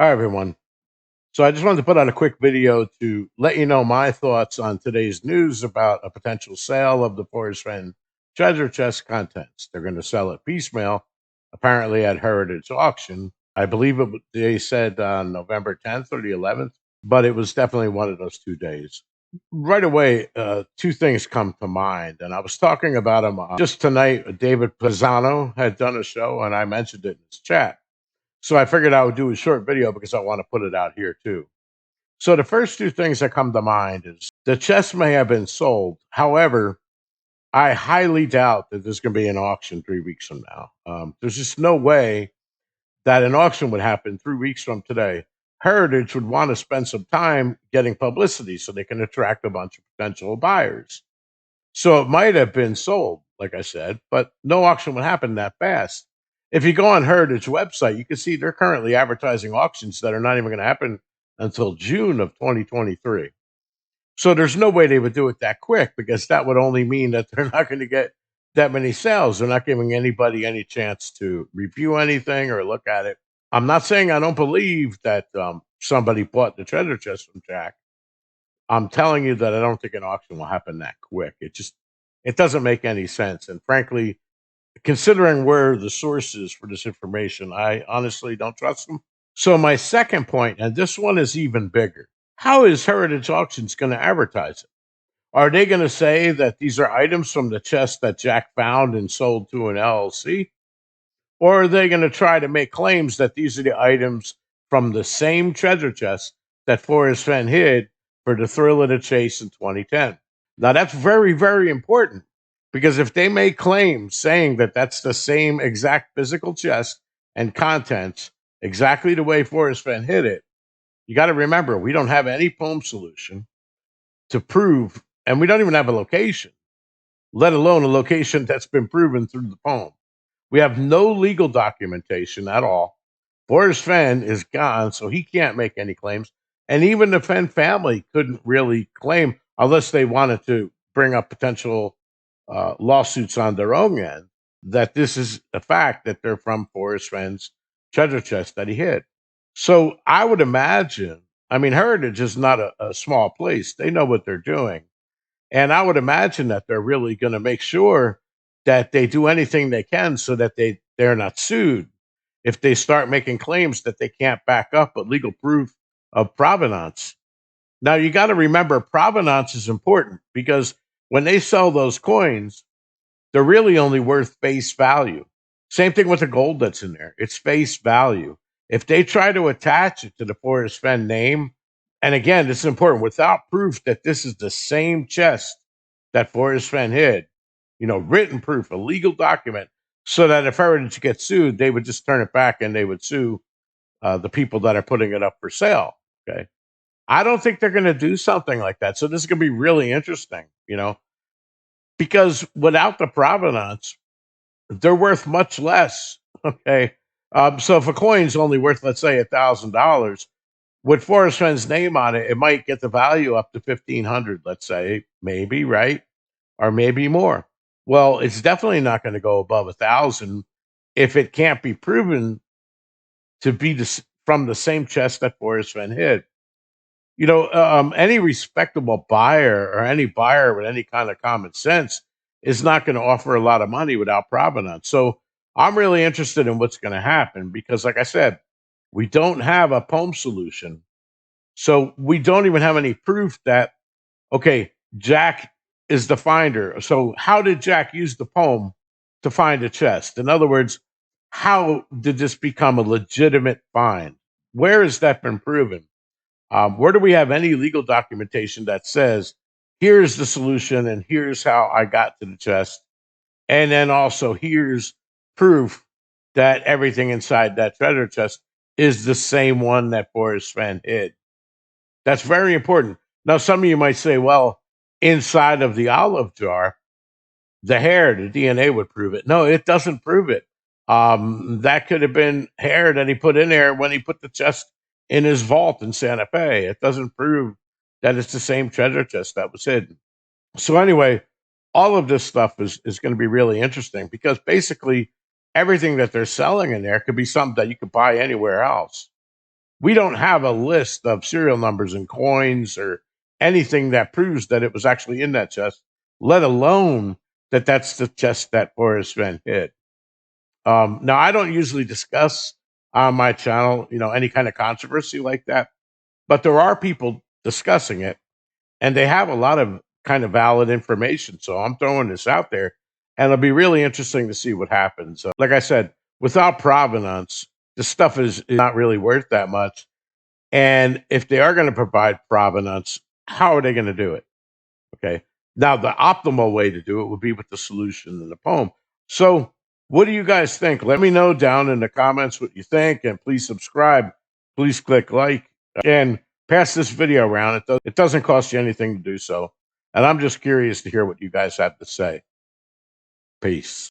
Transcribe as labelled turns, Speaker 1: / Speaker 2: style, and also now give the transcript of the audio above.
Speaker 1: Hi, everyone. So I just wanted to put out a quick video to let you know my thoughts on today's news about a potential sale of the Forrest Fenn treasure chest contents. They're going to sell it piecemeal, apparently at Heritage Auction. I believe they said on November 10th or the 11th, but it was definitely one of those 2 days. Right away, two things come to mind, and I was talking about them just tonight. David Pisano had done a show, and I mentioned it in his chat. So I figured I would do a short video because I want to put it out here too. So the first two things that come to mind is the chest may have been sold. However, I highly doubt that there's going to be an auction 3 weeks from now. There's just no way that an auction would happen 3 weeks from today. Heritage would want to spend some time getting publicity so they can attract a bunch of potential buyers. So it might have been sold, like I said, but no auction would happen that fast. If you go on Heritage website, you can see they're currently advertising auctions that are not even going to happen until June of 2023. So there's no way they would do it that quick because that would only mean that they're not going to get that many sales. They're not giving anybody any chance to review anything or look at it. I'm not saying I don't believe that somebody bought the treasure chest from Jack. I'm telling you that I don't think an auction will happen that quick. It doesn't make any sense. And frankly, considering where the source is for this information, I honestly don't trust them. So my second point, and this one is even bigger. How is Heritage Auctions going to advertise it? Are they going to say that these are items from the chest that Jack found and sold to an LLC? Or are they going to try to make claims that these are the items from the same treasure chest that Forrest Fenn hid for the thrill of the chase in 2010? Now, that's very, very important because if they make claims saying that that's the same exact physical chest and contents, exactly the way Forrest Fenn hid it, you got to remember we don't have any poem solution to prove, and we don't even have a location, let alone a location that's been proven through the poem. We have no legal documentation at all. Forrest Fenn is gone, so he can't make any claims. And even the Fenn family couldn't really claim, unless they wanted to bring up potential lawsuits on their own end, that this is a fact that they're from Forrest Fenn's treasure chest that he hid. So I would imagine, I mean, Heritage is not a small place. They know what they're doing. And I would imagine that they're really going to make sure that they do anything they can so that they're not sued if they start making claims that they can't back up with legal proof of provenance. Now you got to remember provenance is important because when they sell those coins, they're really only worth face value. Same thing with the gold that's in there. It's face value. If they try to attach it to the Forrest Fenn name, and again, this is important, without proof that this is the same chest that Forrest Fenn hid, written proof, a legal document, so that if Heritage gets sued, they would just turn it back and they would sue the people that are putting it up for sale. Okay. I don't think they're going to do something like that. So this is going to be really interesting, because without the provenance, they're worth much less. Okay. So if a coin's only worth, let's say, $1,000, with Forrest Fenn's name on it, it might get the value up to 1,500, let's say, maybe, right? Or maybe more. Well, it's definitely not going to go above 1,000 if it can't be proven to be from the same chest that Forrest Fenn hid. Any respectable buyer or any buyer with any kind of common sense is not going to offer a lot of money without provenance. So I'm really interested in what's going to happen because, like I said, we don't have a poem solution. So we don't even have any proof that, okay, Jack is the finder. So how did Jack use the poem to find a chest? In other words, how did this become a legitimate find? Where has that been proven? Where do we have any legal documentation that says, here's the solution and here's how I got to the chest? And then also, here's proof that everything inside that treasure chest is the same one that Forrest Fenn hid. That's very important. Now, some of you might say, well, inside of the olive jar, the hair, the DNA would prove it. No, it doesn't prove it. That could have been hair that he put in there when he put the chest in his vault in Santa Fe. It doesn't prove that it's the same treasure chest that was hidden. So anyway, all of this stuff is going to be really interesting because basically everything that they're selling in there could be something that you could buy anywhere else. we don't have a list of serial numbers and coins or anything that proves that it was actually in that chest, let alone that that's the chest that Forrest Fenn hid. Now, I don't usually discuss on my channel, any kind of controversy like that, but there are people discussing it, and they have a lot of kind of valid information. So I'm throwing this out there, and it'll be really interesting to see what happens. Like I said, without provenance, this stuff is not really worth that much. And if they are going to provide provenance, how are they going to do it? Okay. Now, the optimal way to do it would be with the solution in the poem. So, what do you guys think? Let me know down in the comments what you think, and please subscribe. Please click like and pass this video around. It doesn't cost you anything to do so. And I'm just curious to hear what you guys have to say. Peace.